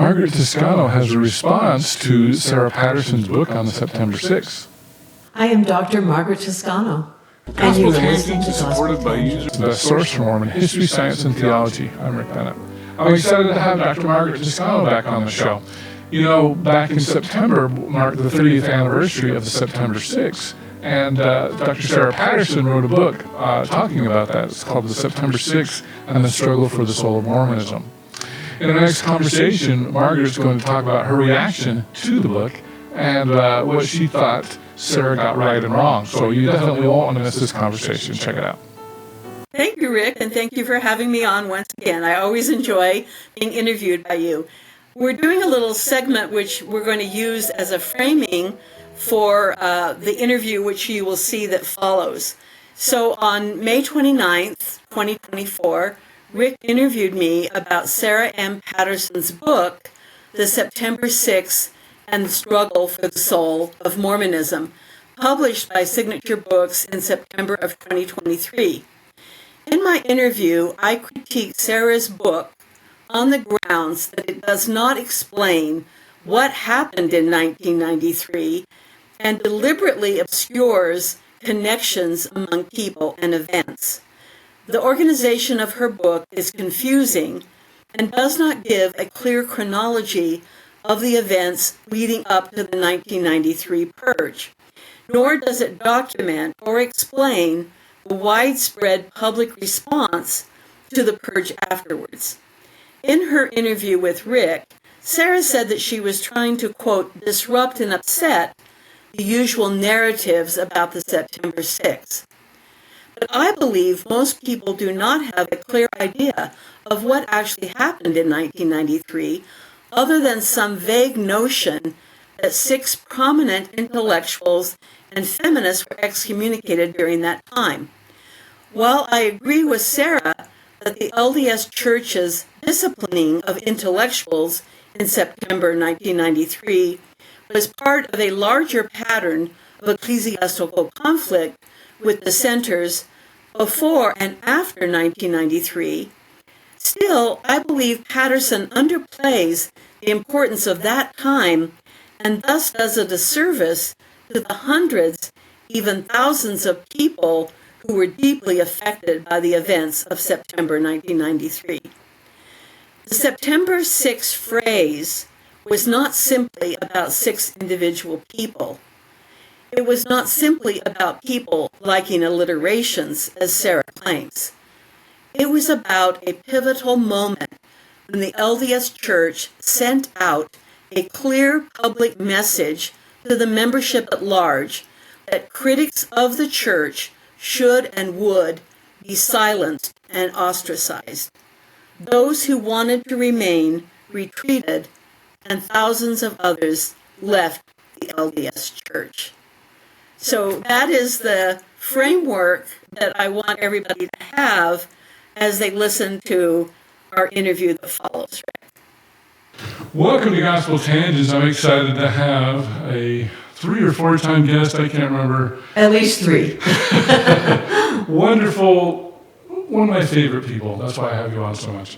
Margaret Toscano has a response to Sara Patterson's book on the September 6th. I am Dr. Margaret Toscano. Gospel Tangents is supported by users the best source for Mormon history, science, and theology. I'm Rick Bennett. I'm excited to have Dr. Margaret Toscano back on the show. You know, back in September marked the 30th anniversary of the September 6th, and Dr. Sara Patterson wrote a book talking about that. It's called The September 6th and the Struggle for the Soul of Mormonism. In our next conversation, Margaret's going to talk about her reaction to the book and what she thought Sara got right and wrong. So you definitely won't want to miss this conversation. Check it out. Thank you, Rick, and thank you for having me on once again. I always enjoy being interviewed by you. We're doing a little segment which we're going to use as a framing for the interview which you will see that follows. So on May 29th, 2024, Rick interviewed me about Sara M. Patterson's book, The September 6th and the Struggle for the Soul of Mormonism, published by Signature Books in September of 2023. In my interview, I critiqued Sara's book on the grounds that it does not explain what happened in 1993 and deliberately obscures connections among people and events. The organization of her book is confusing and does not give a clear chronology of the events leading up to the 1993 purge, nor does it document or explain the widespread public response to the purge afterwards. In her interview with Rick, Sara said that she was trying to, quote, disrupt and upset the usual narratives about the September 6th. But I believe most people do not have a clear idea of what actually happened in 1993, other than some vague notion that 6 prominent intellectuals and feminists were excommunicated during that time. While I agree with Sara that the LDS Church's disciplining of intellectuals in September 1993 was part of a larger pattern of ecclesiastical conflict with dissenters before and after 1993, still, I believe Patterson underplays the importance of that time and thus does a disservice to the hundreds, even thousands of people who were deeply affected by the events of September 1993. The September 6th phrase was not simply about 6 individual people. It was not simply about people liking alliterations, as Sara claims. It was about a pivotal moment when the LDS Church sent out a clear public message to the membership at large that critics of the Church should and would be silenced and ostracized. Those who wanted to remain retreated, and thousands of others left the LDS Church. So that is the framework that I want everybody to have as they listen to our interview that follows. Welcome to Gospel Tangents. I'm excited to have a 3 or 4 time guest. I can't remember. At least 3. Wonderful. One of my favorite people. That's why I have you on so much.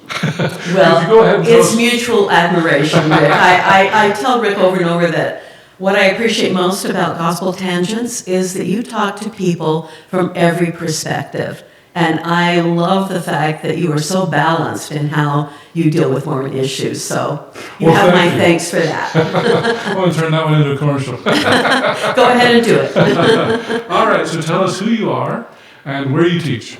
Well, go ahead and it's mutual admiration, Rick. I tell Rick over and over that what I appreciate most about Gospel Tangents is that you talk to people from every perspective. And I love the fact that you are so balanced in how you deal with Mormon issues. So you have my thanks for that. I want to turn that one into a commercial. Go ahead and do it. All right, so tell us who you are and where you teach.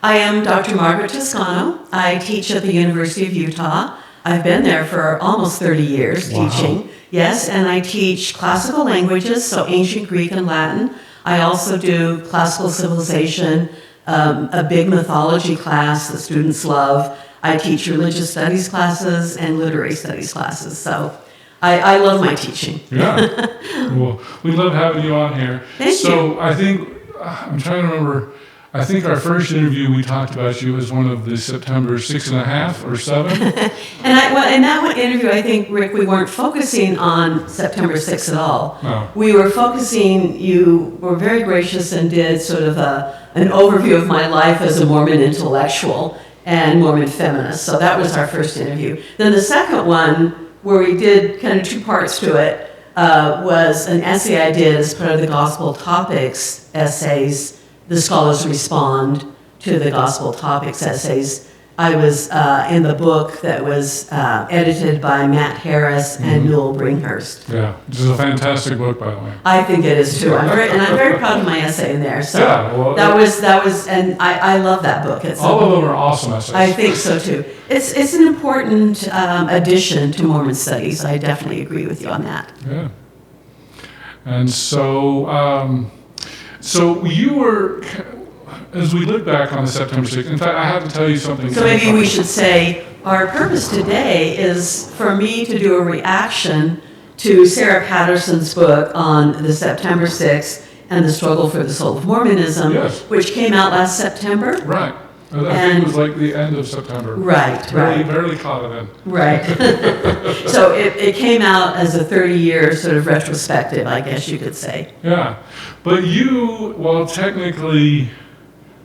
I am Dr. Margaret Toscano. I teach at the University of Utah. I've been there for almost 30 years teaching. Yes, and I teach classical languages, so ancient Greek and Latin. I also do classical civilization, a big mythology class that students love. I teach religious studies classes and literary studies classes. So I love my teaching. Yeah. Well, we love having you on here. Thank you. So I think, I'm trying to remember, I think our first interview we talked about you as one of the September 6.5 or 7. And in that one interview, I think, Rick, we weren't focusing on September 6th at all. No. We were focusing, you were very gracious and did sort of an overview of my life as a Mormon intellectual and Mormon feminist. So that was our first interview. Then the second one where we did kind of two parts to it, was an essay I did as part of the Gospel Topics essays. The scholars respond to the Gospel Topics essays. I was in the book that was edited by Matt Harris and Newell Bringhurst. Yeah, this is a fantastic book, by the way. I think it is too. I'm very proud of my essay in there. So Yeah, well, that was, and I love that book. It's all of them are awesome essays. I think so too. It's an important addition to Mormon studies. I definitely agree with you on that. Yeah. And so, so you were, as we look back on the September 6th, in fact, I have to tell you something. So maybe we should say our purpose today is for me to do a reaction to Sara Patterson's book on the September 6th and the struggle for the soul of Mormonism, Yes. which came out last September. Right. I think it was like the end of September. Right, right. Barely caught it in. Right. So it came out as a 30-year sort of retrospective, I guess you could say. Yeah. But you, well, technically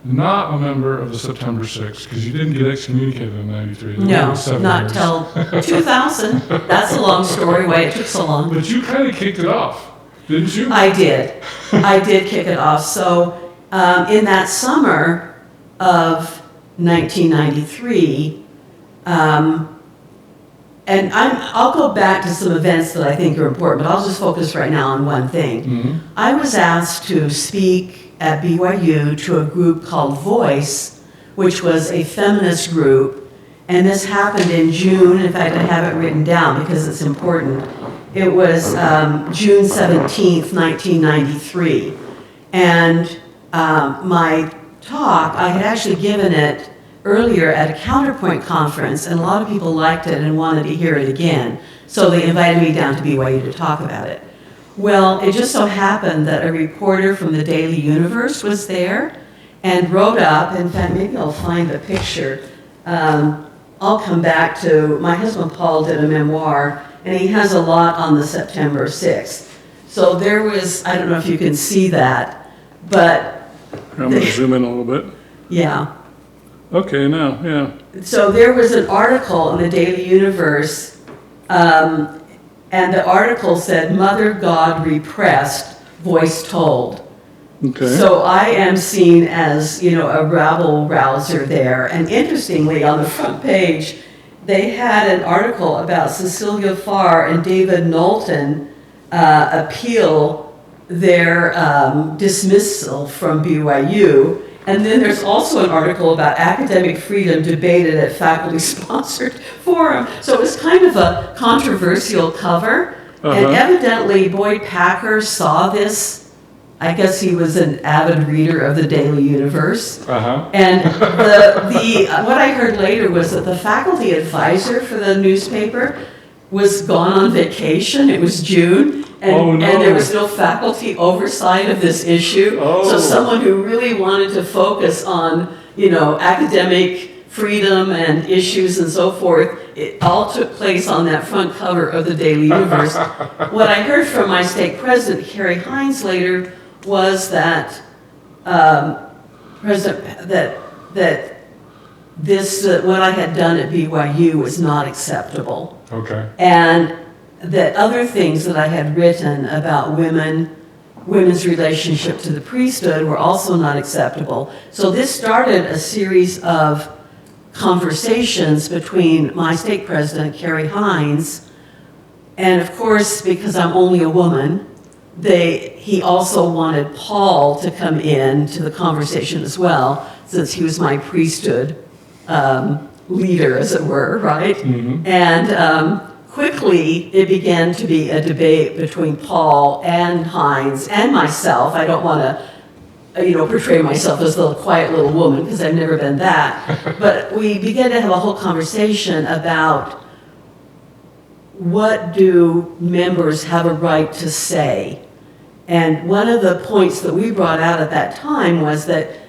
not a member of the September 6th, because you didn't get excommunicated in 93. No, not years. till 2000. That's a long story, why it took so long. But you kind of kicked it off, didn't you? I did. I did kick it off. So in that summer of 1993, and I'll go back to some events that I think are important, but I'll just focus right now on one thing. Mm-hmm. I was asked to speak at BYU to a group called Voice, which was a feminist group, and this happened in June. In fact, I have it written down because it's important. It was June 17th, 1993, and my talk, I had actually given it earlier at a Counterpoint conference, and a lot of people liked it and wanted to hear it again. So they invited me down to BYU to talk about it. Well, it just so happened that a reporter from the Daily Universe was there and wrote up, in fact, maybe I'll find the picture. I'll come back to, my husband Paul did a memoir, and he has a lot on the September 6th. So there was, I don't know if you can see that, but I'm going to zoom in a little bit. yeah. Okay, now, yeah. So there was an article in the Daily Universe, and the article said, "Mother God repressed, voice told." Okay. So I am seen as, a rabble rouser there. And interestingly, on the front page, they had an article about Cecilia Farr and David Knowlton appeal their dismissal from BYU. And then there's also an article about academic freedom debated at faculty-sponsored forum. So it was kind of a controversial cover. And evidently Boyd Packer saw this. I guess he was an avid reader of the Daily Universe. And what I heard later was that the faculty advisor for the newspaper was gone on vacation. It was June. And there was no faculty oversight of this issue. So someone who really wanted to focus on, academic freedom and issues and so forth, it all took place on that front cover of the Daily Universe. What I heard from my stake president, Harry Hines, later was that this what I had done at BYU was not acceptable. Okay. And that other things that I had written about women's relationship to the priesthood were also not acceptable. So this started a series of conversations between my stake president, Carrie Hines, and of course, because I'm only a woman, he also wanted Paul to come in to the conversation as well, since he was my priesthood leader, as it were, right? Mm-hmm. And quickly, it began to be a debate between Paul and Hines and myself. I don't want to, portray myself as the quiet little woman, because I've never been that. But we began to have a whole conversation about what do members have a right to say. And one of the points that we brought out at that time was that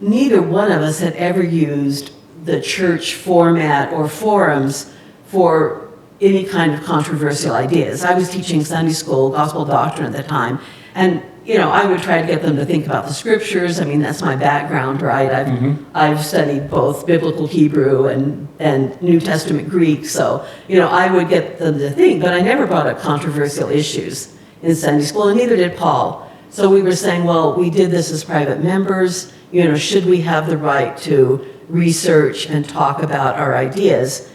neither one of us had ever used the church format or forums for any kind of controversial ideas. I was teaching Sunday school, gospel doctrine at the time, and I would try to get them to think about the scriptures. I mean, that's my background, right? I've studied both biblical Hebrew and New Testament Greek, so, I would get them to think, but I never brought up controversial issues in Sunday school, and neither did Paul. So we were saying, well, we did this as private members, should we have the right to research and talk about our ideas?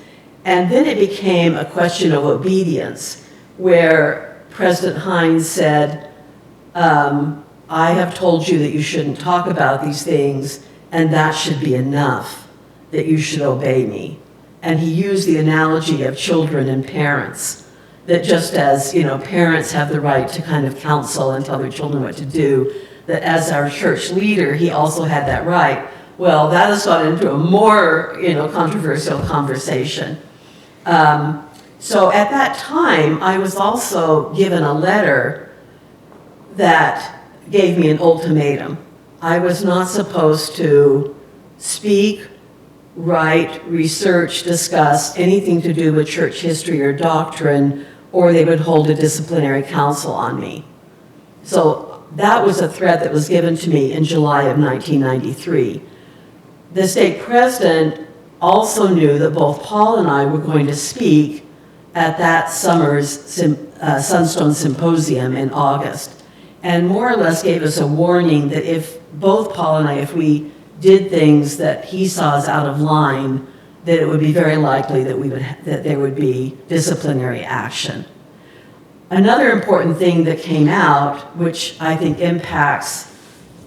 And then it became a question of obedience, where President Hines said, I have told you that you shouldn't talk about these things, and that should be enough, that you should obey me. And he used the analogy of children and parents, that just as, parents have the right to kind of counsel and tell their children what to do, that as our church leader, he also had that right. Well, that has gone into a more, controversial conversation. So at that time, I was also given a letter that gave me an ultimatum. I was not supposed to speak, write, research, discuss anything to do with church history or doctrine, or they would hold a disciplinary council on me. So that was a threat that was given to me in July of 1993. The stake president also knew that both Paul and I were going to speak at that summer's Sunstone Symposium in August, and more or less gave us a warning that if both Paul and I, if we did things that he saw as out of line, that it would be very likely that there would be disciplinary action. Another important thing that came out, which I think impacts,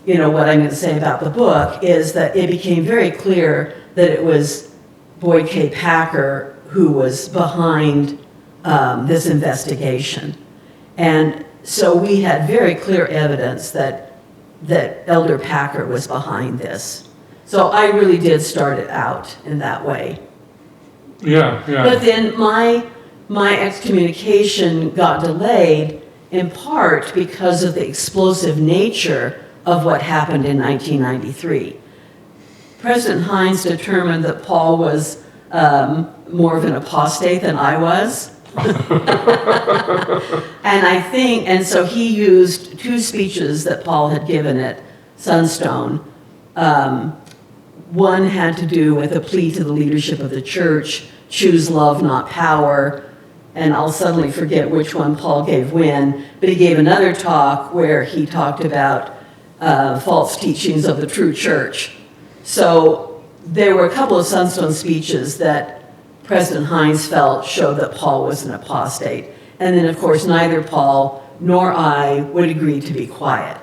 what I'm going to say about the book, is that it became very clear that it was Boyd K. Packer who was behind this investigation. And so we had very clear evidence that Elder Packer was behind this. So I really did start it out in that way. Yeah. But then my excommunication got delayed in part because of the explosive nature of what happened in 1993. President Hines determined that Paul was more of an apostate than I was. And so he used two speeches that Paul had given at Sunstone. One had to do with a plea to the leadership of the church, choose love, not power. And I'll suddenly forget which one Paul gave when, but he gave another talk where he talked about false teachings of the true church. So there were a couple of Sunstone speeches that President Hines felt showed that Paul was an apostate. And then, of course, neither Paul nor I would agree to be quiet.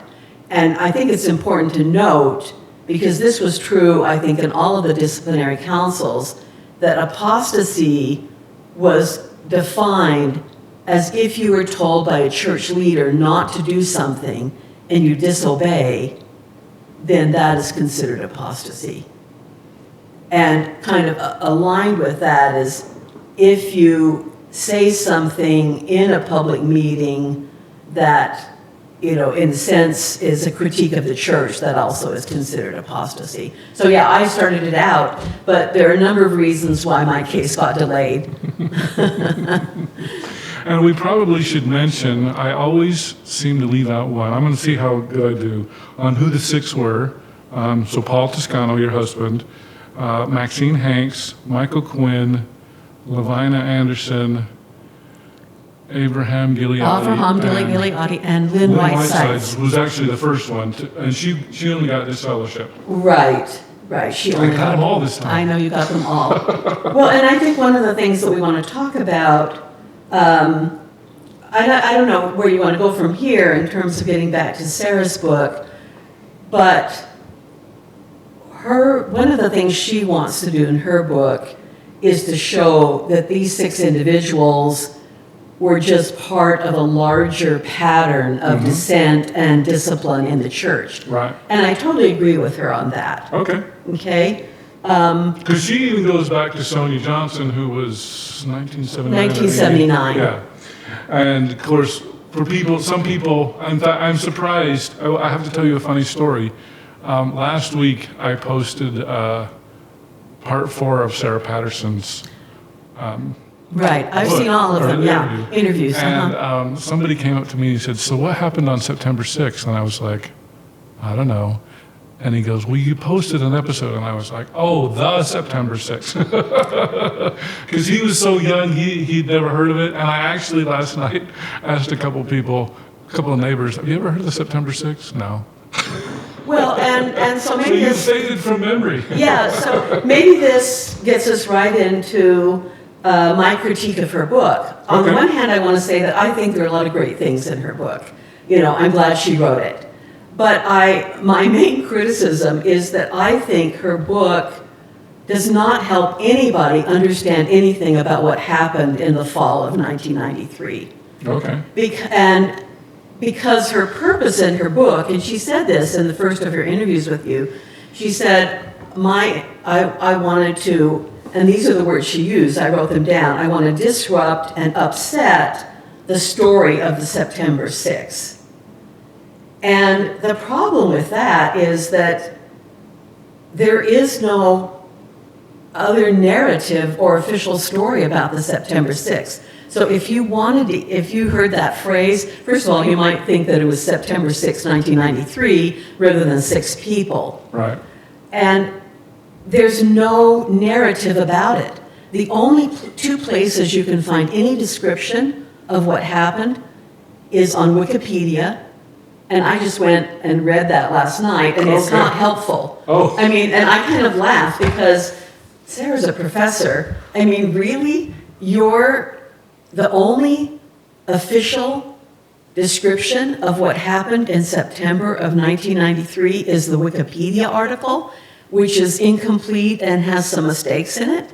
And I think it's important to note, because this was true, I think, in all of the disciplinary councils, that apostasy was defined as if you were told by a church leader not to do something and you disobey, then that is considered apostasy. And kind of aligned with that is if you say something in a public meeting that, in a sense is a critique of the church, that also is considered apostasy. So yeah, I started it out, but there are a number of reasons why my case got delayed. And we probably should mention, I always seem to leave out one. I'm going to see how good I do on who the six were. So Paul Toscano, your husband, Maxine Hanks, Michael Quinn, Lavina Anderson, Avraham Gileadi, and Lynn Whitesides was actually the first one, and she only got this fellowship. Right. She only got them all this time. I know you got them all. Well, and I think one of the things that we want to talk about, I don't know where you want to go from here in terms of getting back to Sarah's book, but one of the things she wants to do in her book is to show that these six individuals were just part of a larger pattern of dissent and discipline in the church. Right. And I totally agree with her on that. Okay? Because she even goes back to Sonia Johnson, who was 1979. 1979. Yeah. And of course, some people, I'm surprised. I have to tell you a funny story. Last week, I posted part 4 of Sara Patterson's Right. I've book, seen all of or them, the yeah. Interviews. And somebody came up to me and he said, so what happened on September 6th? And I was like, I don't know. And he goes, well, you posted an episode. And I was like, oh, the September 6th. Because he was so young, he'd never heard of it. And I actually last night asked a couple of neighbors, have you ever heard of the September 6th? No. Well, and so maybe So you this, faded from memory. yeah, so maybe this gets us right into my critique of her book. On the Okay. one hand, I want to say that I think there are a lot of great things in her book. You know, I'm glad she wrote it. But my main criticism is that I think her book does not help anybody understand anything about what happened in the fall of 1993. Okay. Because her purpose in her book, and she said this in the first of her interviews with you, she said, I wanted to, and these are the words she used, I wrote them down, I want to disrupt and upset the story of the September 6th. And the problem with that is that there is no other narrative or official story about the September 6th. So if you heard that phrase, first of all, you might think that it was September 6, 1993, rather than 6 people. Right. And there's no narrative about it. The only 2 places you can find any description of what happened is on Wikipedia. And I just went and read that last night, and it's not helpful. Oh. I mean, and I kind of laugh because Sarah's a professor. I mean, really? You're the only official description of what happened in September of 1993 is the Wikipedia article, which is incomplete and has some mistakes in it.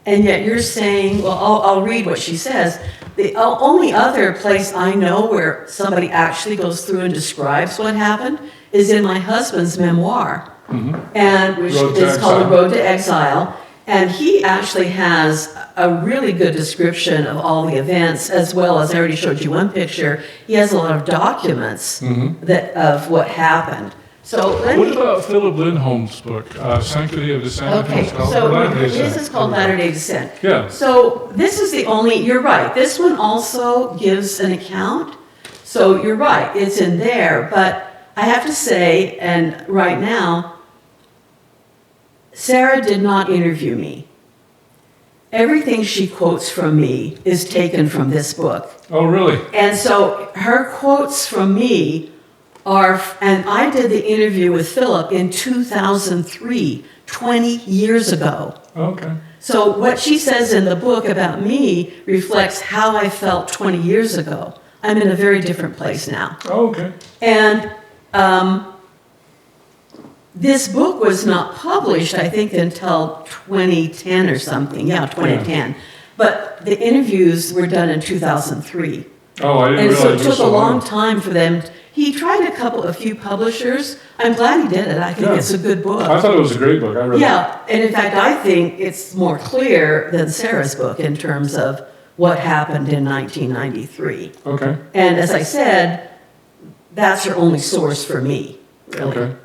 And yet you're saying, well, I'll read what she says. The only other place I know where somebody actually goes through and describes what happened is in my husband's memoir, and which is called The Road to Exile. And he actually has a really good description of all the events, as well as I already showed you one picture. He has a lot of documents of what happened. So What about Philip Lindholm's book, Sanctity of Descent? Okay, so this is called Latter-day Descent. Yeah. So this is the only, you're right, this one also gives an account. So you're right, it's in there, but I have to say, and right now, Sarah did not interview me. Everything she quotes from me is taken from this book. Oh, really? And so her quotes from me and I did the interview with Philip in 2003, 20 years ago. Okay. So what she says in the book about me reflects how I felt 20 years ago. I'm in a very different place now. Oh, okay. And this book was not published, I think, until 2010 or something. Yeah, 2010. Yeah. But the interviews were done in 2003. Oh, I didn't realize. And so it took a long long time for them. He tried a few publishers. I'm glad he did it. I think it's a good book. I thought it was a great book. I read it. Yeah, and in fact, I think it's more clear than Sarah's book in terms of what happened in 1993. Okay. And as I said, that's her only source for me, really. Okay.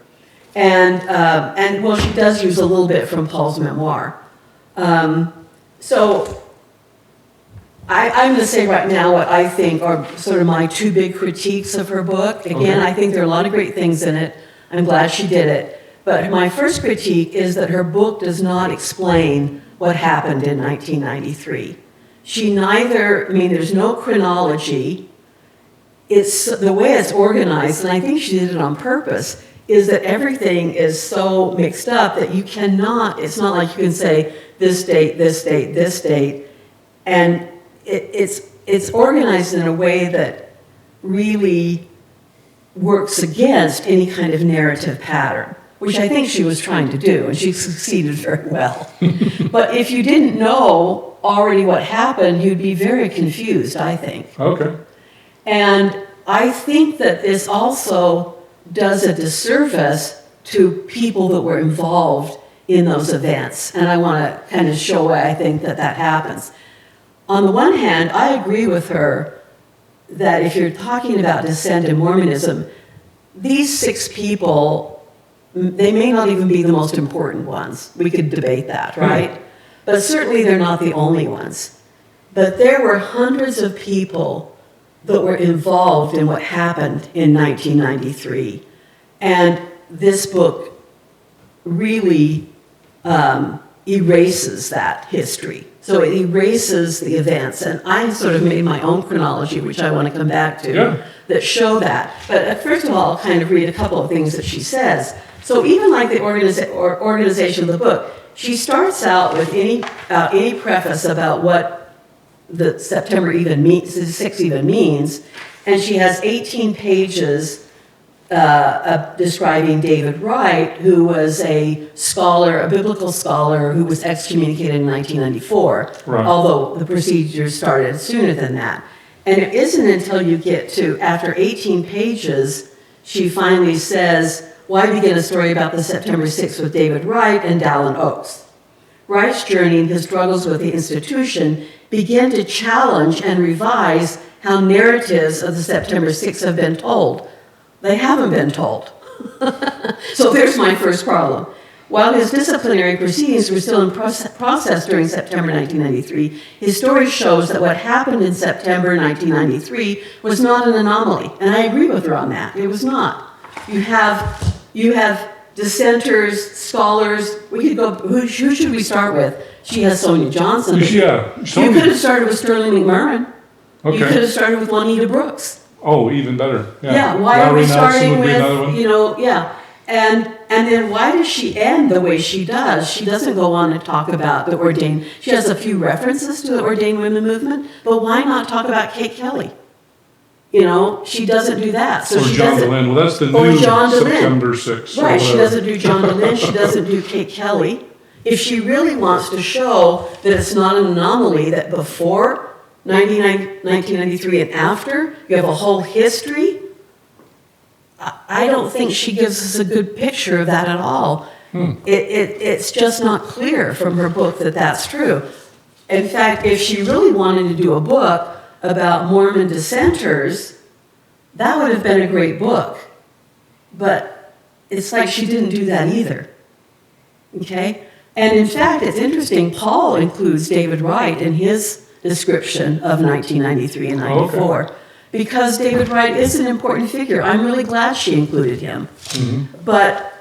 And well, she does use a little bit from Paul's memoir. So I'm going to say right now what I think are sort of my 2 big critiques of her book. Again, I think there are a lot of great things in it. I'm glad she did it. But my first critique is that her book does not explain what happened in 1993. There's no chronology. It's the way it's organized, and I think she did it on purpose, is that everything is so mixed up that you cannot, it's not like you can say this date, this date, this date, and it's organized in a way that really works against any kind of narrative pattern, which I think she was trying to do, and she succeeded very well. But if you didn't know already what happened, you'd be very confused, I think. Okay. And I think that this also does a disservice to people that were involved in those events, and I want to kind of show why I think that happens. On the one hand, I agree with her that if you're talking about dissent in Mormonism, these 6 people, they may not even be the most important ones. We could debate that, right? But certainly they're not the only ones. But there were hundreds of people that were involved in what happened in 1993. And this book really erases that history. So it erases the events. And I sort of made my own chronology, which I want to come back to, that show that. But first of all, I'll kind of read a couple of things that she says. So even like the organization of the book, she starts out with any preface about what the September even means, 6 even means, and she has 18 pages describing David Wright, who was a scholar, a biblical scholar, who was excommunicated in 1994, although the procedures started sooner than that. And it isn't until you get to, after 18 pages, she finally says, why begin a story about the September 6th with David Wright and Dallin Oaks? Wright's journey and his struggles with the institution began to challenge and revise how narratives of the September 6th have been told. They haven't been told. So there's my first problem. While his disciplinary proceedings were still in process during September 1993, his story shows that what happened in September 1993 was not an anomaly. And I agree with her on that. It was not. You have dissenters, scholars. We could go, who should we start with? She has Sonia Johnson. Yeah, Sonia. You could have started with Sterling McMurrin. Okay. You could have started with Juanita Brooks. Oh, even better. Yeah, why are we starting with, and then why does she end the way she does? She doesn't go on to talk about the ordained, she has a few references to the ordained women movement, but why not talk about Kate Kelly? She doesn't do that. So or she John doesn't, DeLynn. Well, that's the new September 6th. Right, she doesn't do John DeLynn, she doesn't do Kate Kelly. If she really wants to show that it's not an anomaly, that before 1993 and after, you have a whole history, I don't think she gives us a good picture of that at all. It's just not clear from her book that that's true. In fact, if she really wanted to do a book about Mormon dissenters, that would have been a great book. But it's like she didn't do that either. Okay? And in fact, it's interesting, Paul includes David Wright in his description of 1993 and 94. Okay. Because David Wright is an important figure. I'm really glad she included him. Mm-hmm. But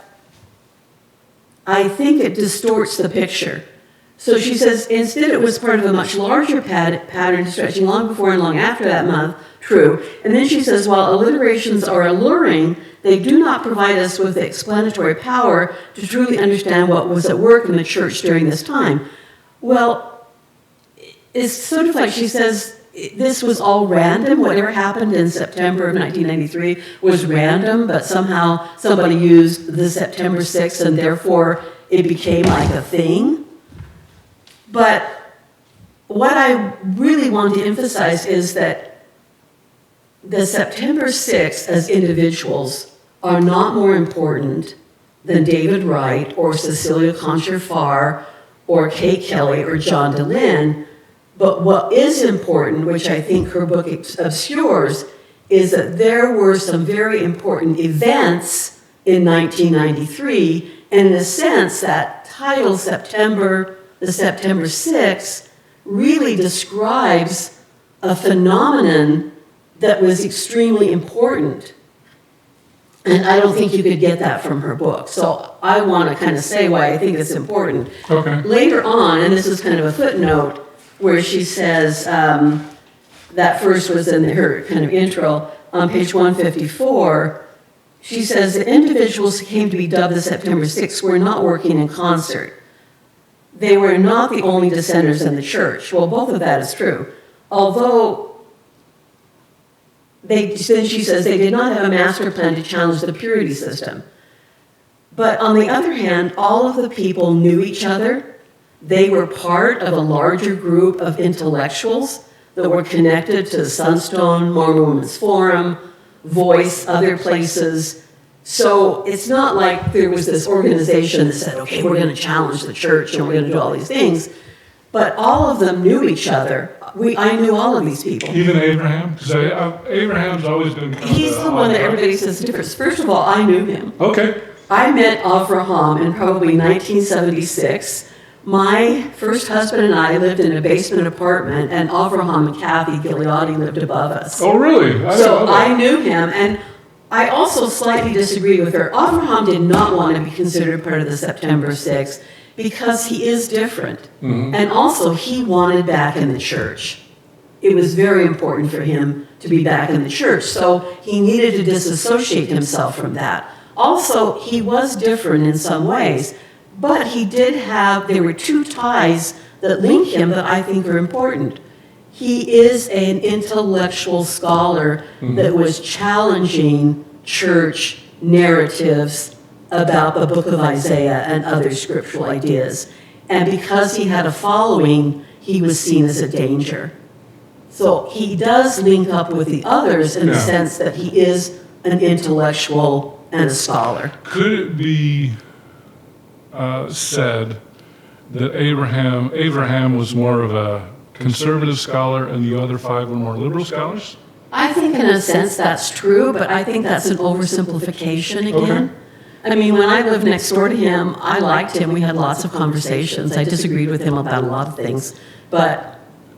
I think it distorts the picture. So she says, instead it was part of a much larger pattern stretching long before and long after that month, true. And then she says, while alliterations are alluring, they do not provide us with the explanatory power to truly understand what was at work in the church during this time. Well, it's sort of like she says, this was all random. Whatever happened in September of 1993 was random, but somehow somebody used the September 6th and therefore it became like a thing. But what I really want to emphasize is that the September 6th as individuals are not more important than David Wright or Cecilia Concher-Farr or Kate Kelly or John DeLynn. But what is important, which I think her book obscures, is that there were some very important events in 1993, and in a sense that title the September 6th, really describes a phenomenon that was extremely important. And I don't think you could get that from her book. So I want to kind of say why I think it's important. Okay. Later on, and this is kind of a footnote, where she says, that first was in her kind of intro, on page 154, she says, the individuals who came to be dubbed the September 6th were not working in concert. They were not the only dissenters in the church. Well, both of that is true. Although, then she says, they did not have a master plan to challenge the purity system. But on the other hand, all of the people knew each other. They were part of a larger group of intellectuals that were connected to Sunstone, Mormon Women's Forum, Voice, other places. So it's not like there was this organization that said, okay, we're going to challenge the church and we're going to do all these things. But all of them knew each other. I knew all of these people. Even Abraham? Because Abraham's always been kind He's the one that everybody says the difference. First of all, I knew him. Okay. I met Avraham in probably 1976. My first husband and I lived in a basement apartment, and Avraham and Kathy Gileadi lived above us. Oh, really? So I knew him, and I also slightly disagree with her. Avraham did not want to be considered part of the September 6th because he is different. And also, he wanted back in the church. It was very important for him to be back in the church, so he needed to disassociate himself from that. Also, he was different in some ways, but he did have, there were two ties that link him that I think are important. He is an intellectual scholar that was challenging church narratives about the book of Isaiah and other scriptural ideas. And because he had a following, he was seen as a danger. So he does link up with the others in the sense that he is an intellectual and a scholar. Could it be said that Avraham was more of a conservative scholar and the other five were more liberal scholars? I think in a sense that's true, but I think that's an oversimplification again. Okay. I mean, when I lived next door to him, I liked him. We had lots of conversations. I disagreed with him about a lot of things, but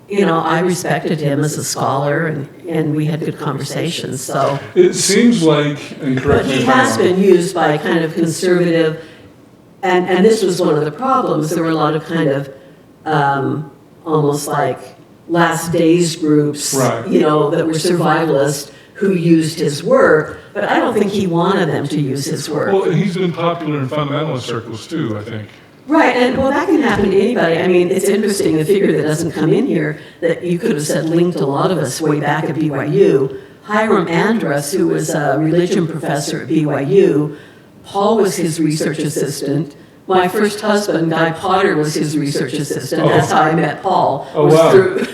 you know, I respected him as a scholar, and we had good conversations. So it seems like, and correct but me he if I'm has wrong. been used by kind of conservative, and this was one of the problems. There were a lot of kind of almost like last days groups, Right. you know, that were survivalist who used his work, but I don't think he wanted them to use his work. Well, and he's been popular in fundamentalist circles too, I think. Right, and well, that can happen to anybody. I mean, it's interesting, the figure that doesn't come in here that you could have said linked a lot of us way back at BYU, Hiram Andrus, who was a religion professor at BYU. Paul was his research assistant. My first husband, Guy Potter, was his research assistant. That's how I met Paul. Oh, was wow. through,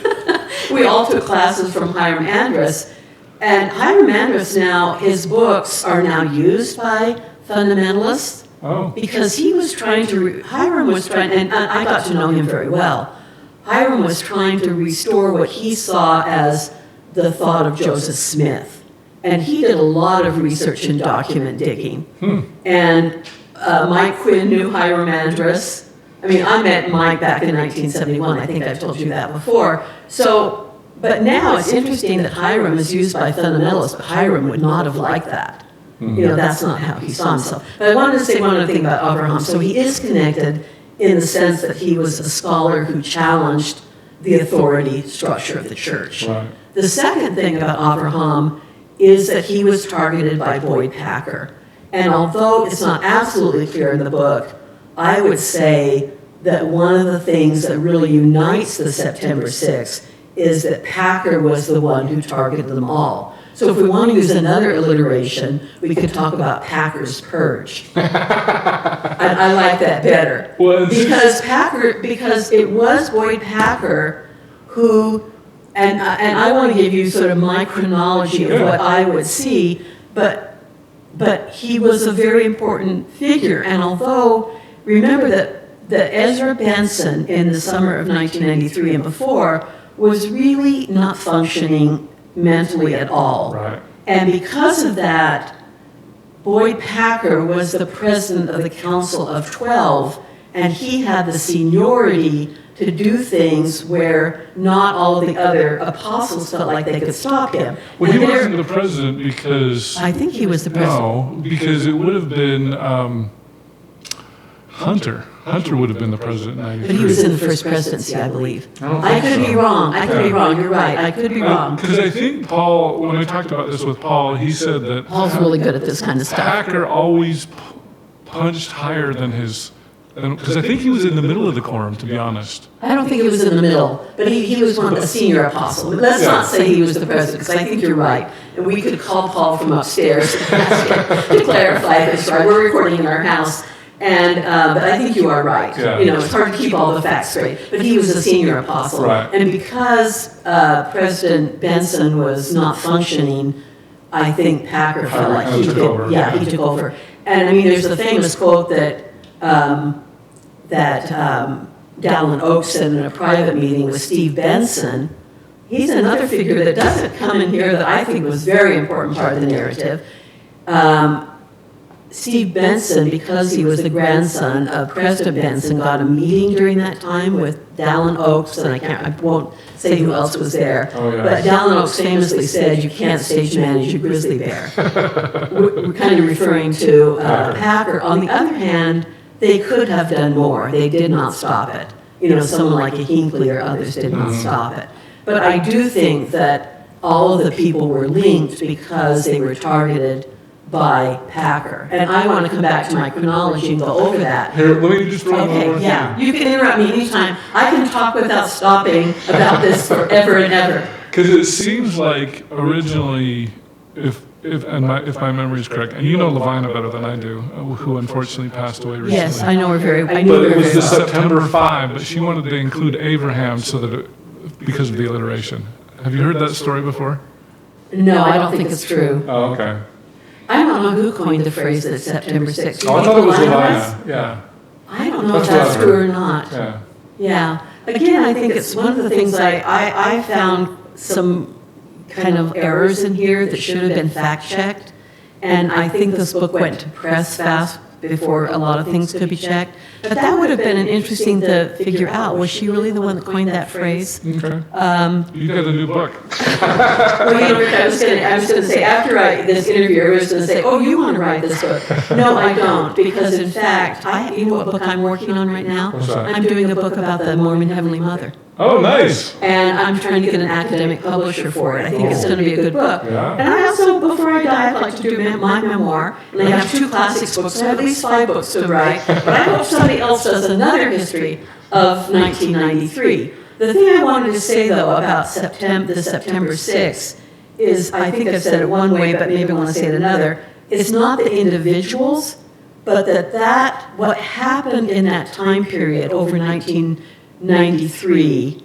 we all took classes from Hiram Andrus. And Hiram Andrus now, his books are now used by fundamentalists. Oh. Because he was trying to, Hiram was trying, and I got to know him very well. Hiram was trying to restore what he saw as the thought of Joseph Smith. And he did a lot of research and document digging. And Mike Quinn knew Hiram Andrus. I mean, I met Mike back in 1971. I think I've told you that before. So, but now it's interesting that Hiram is used by fundamentalists, but Hiram would not have liked that. You know, that's not how he saw himself. But I wanted to say one other thing about Avraham. So he is connected in the sense that he was a scholar who challenged the authority structure of the church. Right. The second thing about Avraham is that he was targeted by Boyd Packer. And although it's not absolutely clear in the book, I would say that one of the things that really unites the September 6th is that Packer was the one who targeted them all. So if we want to use another alliteration, we could talk about Packer's Purge. I like that better. Well, because it was Boyd Packer who, and I want to give you sort of my chronology of what I would see, but he was a very important figure. And although, remember that Ezra Benson in the summer of 1993 and before was really not functioning mentally at all. Right. And because of that, Boyd Packer was the president of the Council of 12, and he had the seniority to do things where not all of the other apostles felt like they could stop him. Well, he And wasn't the president because... I think he was the president. No, because it would have been Hunter. Hunter would have been the president in 93. But he was in the first presidency, I believe. don't I think could so. be wrong. I could be wrong. You're right. I could be wrong. Because I think Paul, when I talked about this with Paul, he said that Paul's really good at this kind of stuff. Packer always punched higher than his... Because I think he was in the middle of the quorum, to be honest. I don't think he was in the middle, but he was a senior apostle. But let's not say he was the president, because I think you're right. And we could call Paul from upstairs and ask him to clarify this. Right? We're recording in our house, and but I think you are right. Yeah. You know, it's hard to keep all the facts straight. But he was a senior apostle, Right. and because President Benson was not functioning, I think Packer felt like he took could. over. Yeah, he took over. And I mean, there's a famous quote that. Dallin Oaks said in a private meeting with Steve Benson. He's another figure that doesn't come in here that I think was a very important part of the narrative. Steve Benson, because he was the grandson of President Benson, got a meeting during that time with Dallin Oaks, and I won't say who else was there. Oh, yeah. But Dallin Oaks famously said, "You can't stage manage a grizzly bear." We're kind of referring to Packer. On the other hand, they could have done more. They did not stop it. You know, someone like a Hinckley or others did not stop it. But I do think that all of the people were linked because they were targeted by Packer. And I want to come back to my chronology and go over that. Here, let me just throw in one more Okay, yeah. thing. You can interrupt me anytime. I can talk without stopping about this forever and ever. Because it seems like originally, if my memory is correct, and you know Levina better than I do, who unfortunately passed away recently. Yes, I know her very well. But it was the September 5, but she wanted to include Avraham so that because of the alliteration. Have you heard that story before? No, I don't think it's true. Oh, okay. I don't know who coined the phrase that September 6th. Oh, I thought it was Levina. Yeah. I don't know if That's what that's I true heard. or not. Yeah. Yeah. Again, I think it's one of the things I found some kind of errors in here that should have been fact-checked. And I think this book went to press fast before a lot of things could be checked. But that would have been an interesting to figure out. Was she really the one that coined that phrase? Okay. You got a new book. Well, you know, Rick, I was going to say, after this interview, I was going to say, "Oh, you want to write this book?" No, I don't, because in fact, you know what book I'm working on right now? What's that? I'm doing a book about the Mormon Heavenly Mother. Oh, nice. And I'm trying to get an academic publisher for it. I think it's going to be a good book. Yeah. And I also, before I die, I'd like to do my memoir. And I have 2 classics books, so I have at least 5 books to write. But I hope somebody else does another history of 1993. The thing I wanted to say, though, about the September 6th is, I think I've said it one way, but maybe I want to say it another. It's not the individuals, but what happened in that time period over 1993,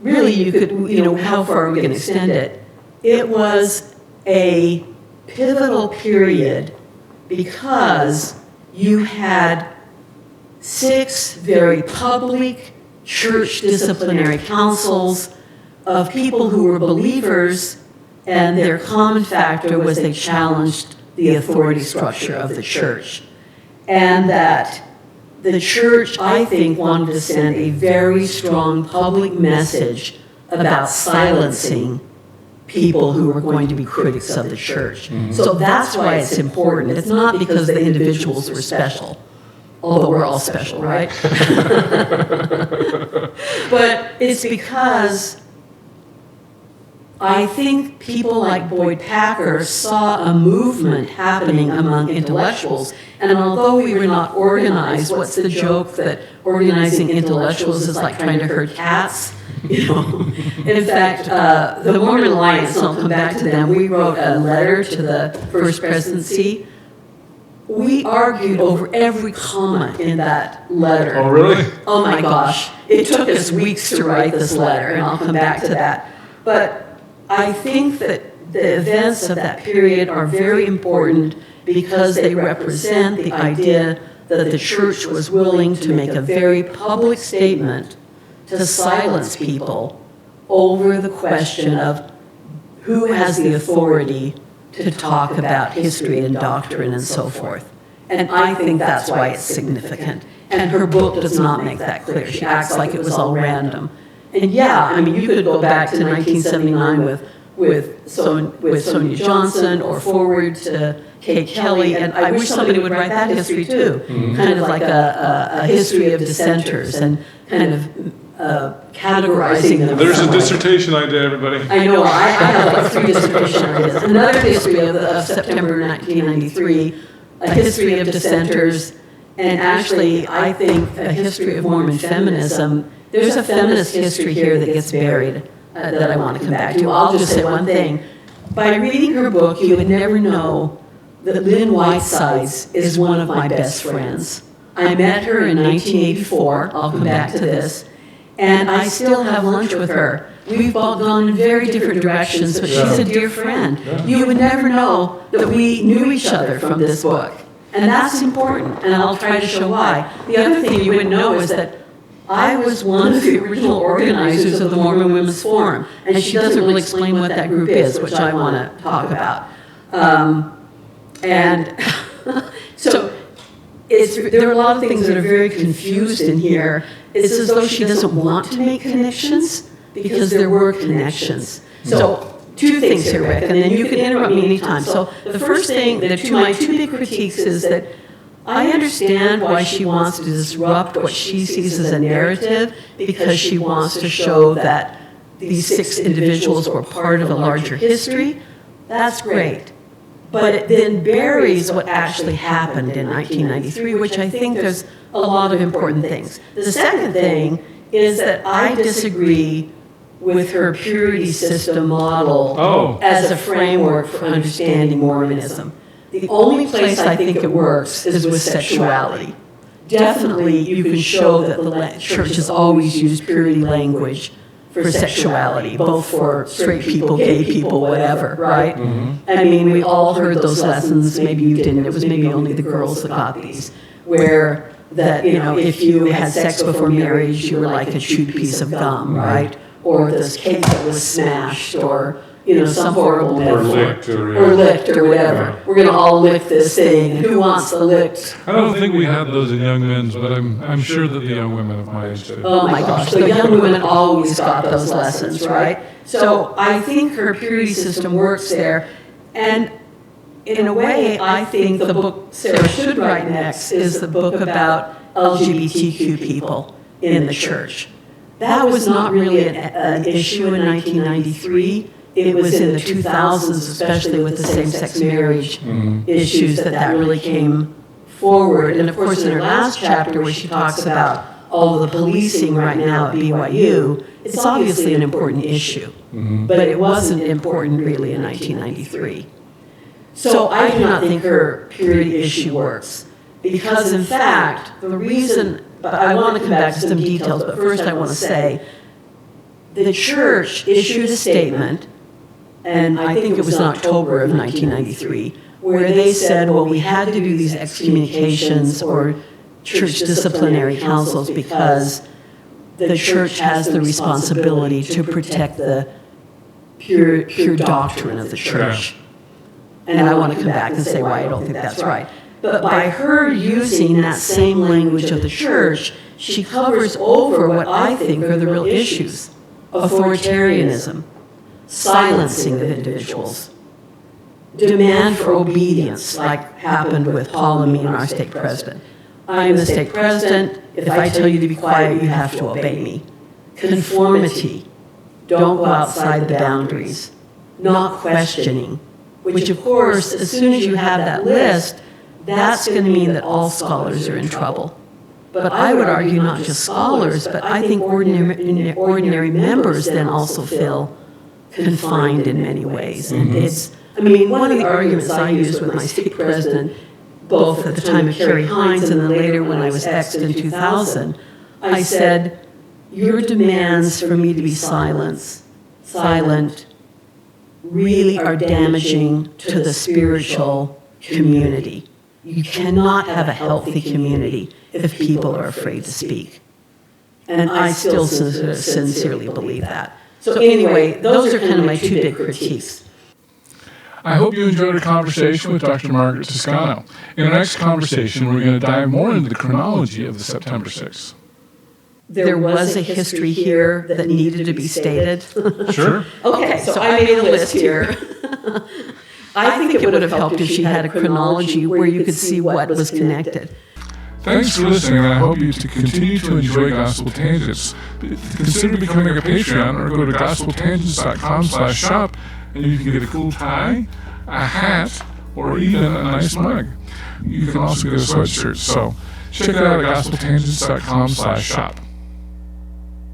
really you could, how far are we going to extend it? It was a pivotal period because you had 6 very public church disciplinary councils of people who were believers, and their common factor was they challenged the authority structure of the church. And that the church, I think, wanted to send a very strong public message about silencing people who were going to be critics of the church. Mm-hmm. So that's why it's important. It's not because the individuals were special, although we're all special, right? But it's because I think people like Boyd Packer saw a movement happening among intellectuals. And although we were not organized, what's the joke that organizing intellectuals is like trying to herd cats? In fact, the Mormon Alliance, and I'll come back to them, we wrote a letter to the First Presidency. We argued over every comma in that letter. Oh, really? Oh my gosh. It took us weeks to write this letter, and I'll come back to that. But I think that the events of that period are very important because they represent the idea that the church was willing to make a very public statement to silence people over the question of who has the authority to talk about history and doctrine and so forth. And I think that's why it's significant. And her book does not make that clear. She acts like it was all random. And yeah, I mean, you could go back to 1979 with Sonia Johnson or forward to Kay Kelly, and I wish somebody would write that history too, kind of like a history of dissenters and kind of categorizing them. There's a dissertation idea, everybody. I know, I have like 3 dissertation ideas. Another history of September 1993, a history of dissenters, and actually, I think a history of Mormon feminism. There's a feminist history here that gets buried that I want to come back to. I'll just say one thing. By reading her book, you would never know that Lynn Whitesides is one of my best friends. I met her in 1984. I'll come back to this. And I still have lunch with her. We've all gone in very different directions, but she's a dear friend. You would never know that we knew each other from this book. And that's important, and I'll try to show why. The other thing you wouldn't know is that I was one of the original organizers of the Mormon Women's Forum, and she doesn't really explain what that group is, which I want to talk about. And So there are a lot of things that are very confused in here. It's as though she doesn't want to make connections because there were connections. So two things here, Rick, and then you can interrupt me anytime. So the first thing, my two big critiques is that I understand why she wants to disrupt what she sees as a narrative because she wants to show that these 6 individuals were part of a larger history. That's great. But it then buries what actually happened in 1993, which I think there's a lot of important things. The second thing is that I disagree with her purity system model as a framework for understanding Mormonism. The only place I think it works is with sexuality. Definitely you can show that the church has always used purity language for sexuality, both for straight people, gay people, whatever, right? Mm-hmm. I mean, we all heard those lessons. Maybe you didn't. It was maybe only the girls that got these, where that, if you had sex before marriage, you were like a chewed piece of gum, right? Or this cake that was smashed, or some horrible metaphor. Or licked or whatever. We're going to all lick this thing. And who wants the licked? I don't think we had those in young men's, but I'm sure that the young women of my age did. Oh my gosh, the young women always got those lessons, right? So I think her purity system works there. And in a way, I think the book Sarah should write next is the book about LGBTQ people in the church. That was not really an issue in 1993. It was in the 2000s, especially with the same-sex marriage issues, that really came forward. And of course, in her last chapter, where she talks about all the policing right now at BYU, it's obviously an important issue. But it wasn't important really in 1993. So I do not think her purity issue works. Because in fact, the reason, but I want to come back to some details, but first I want to say, the church issued a statement, and I think it was in October of 1993, where they said, well, we had to do these excommunications or church disciplinary councils because the church has the responsibility to protect the pure doctrine of the church. And I want to come back and say why I don't think that's right. But by her using that same language of the church, she covers over what I think are the real issues: authoritarianism, silencing of individuals, demand for obedience, like happened with Paul and me and our state president. I am the state president. If I tell you to be quiet, you have to obey me. Conformity. Don't go outside the boundaries. Not questioning. Which, of course, as soon as you have that list, that's going to mean that all scholars are in trouble. But I would argue not just scholars, but I think ordinary members then also feel confined in many ways. And one of the arguments I used with my state president, both at the time of Kerry Hines and then later when I was exed in 2000, I said, your demands for me to be silent, really are damaging to the spiritual community. You cannot have a healthy community if people are afraid to speak. And I still sincerely believe that. So anyway, those are kind of my two big critiques. I hope you enjoyed our conversation with Dr. Margaret Toscano. In our next conversation, we're going to dive more into the chronology of the September 6th. There was a history here that needed to be stated. Sure. Okay, so I made a list here. I think it would have helped if she had a chronology where you could see what was connected. Thanks for listening, and I hope you to continue to enjoy Gospel Tangents. Consider becoming a Patreon or go to gospeltangents.com/shop, and you can get a cool tie, a hat, or even a nice mug. You can also get a sweatshirt, so check it out at gospeltangents.com/shop.